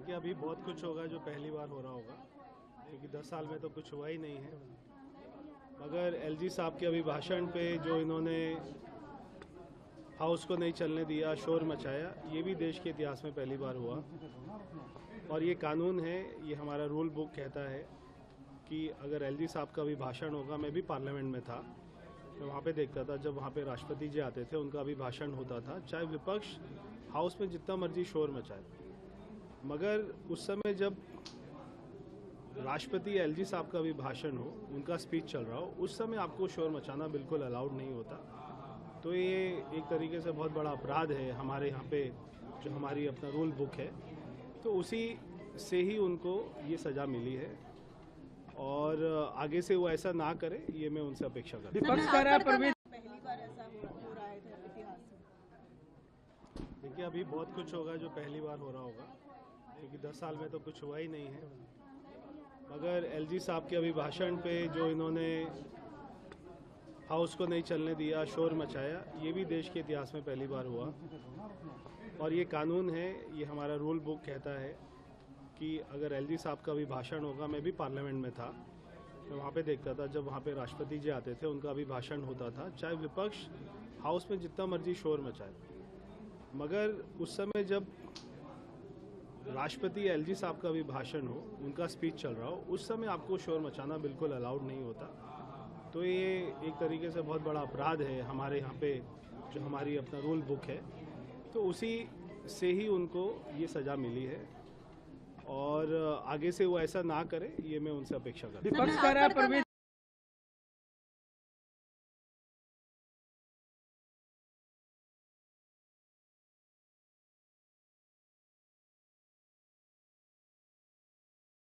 देखिए अभी बहुत कुछ होगा जो पहली बार हो रहा होगा, क्योंकि 10 साल में तो कुछ हुआ ही नहीं है। मगर एलजी साहब के अभी भाषण पे जो इन्होंने हाउस को नहीं चलने दिया, शोर मचाया, ये भी देश के इतिहास में पहली बार हुआ। और ये कानून है, ये हमारा रूल बुक कहता है कि अगर एलजी साहब का भी भाषण होगा, मैं भी पार्लियामेंट में था, मैं वहाँ पे देखता था जब वहाँ पे राष्ट्रपति जी आते थे, उनका भी भाषण होता था, चाहे विपक्ष हाउस में जितना मर्जी शोर मचाए। मगर उस समय जब राष्ट्रपति एलजी साहब का भी भाषण हो, उनका स्पीच चल रहा हो, उस समय आपको शोर मचाना बिल्कुल अलाउड नहीं होता। तो ये एक तरीके से बहुत बड़ा अपराध है हमारे यहाँ पे, जो हमारी अपना रूल बुक है, तो उसी से ही उनको ये सज़ा मिली है। और आगे से वो ऐसा ना करे, ये मैं उनसे अपेक्षा करता हूँ। विपक्ष कह रहा है परवेज पहली बार ऐसा हो रहा है इतिहास में। देखिए अभी बहुत कुछ होगा जो पहली बार हो रहा होगा, क्योंकि 10 साल में तो कुछ हुआ ही नहीं है। मगर एलजी साहब के अभी भाषण पे जो इन्होंने हाउस को नहीं चलने दिया, शोर मचाया, ये भी देश के इतिहास में पहली बार हुआ। और ये कानून है, ये हमारा रूल बुक कहता है कि अगर एलजी साहब का भी भाषण होगा, मैं भी पार्लियामेंट में था, मैं वहाँ पे देखता था जब वहाँ पे राष्ट्रपति जी आते थे, उनका भी भाषण होता था, चाहे विपक्ष हाउस में जितना मर्जी शोर मचाए। मगर उस समय जब राष्ट्रपति एलजी साहब का भी भाषण हो, उनका स्पीच चल रहा हो, उस समय आपको शोर मचाना बिल्कुल अलाउड नहीं होता। तो ये एक तरीके से बहुत बड़ा अपराध है हमारे यहाँ पे, जो हमारी अपना रूल बुक है, तो उसी से ही उनको ये सज़ा मिली है। और आगे से वो ऐसा ना करे, ये मैं उनसे अपेक्षा करता हूँ। विपक्ष कह रहा है परवेज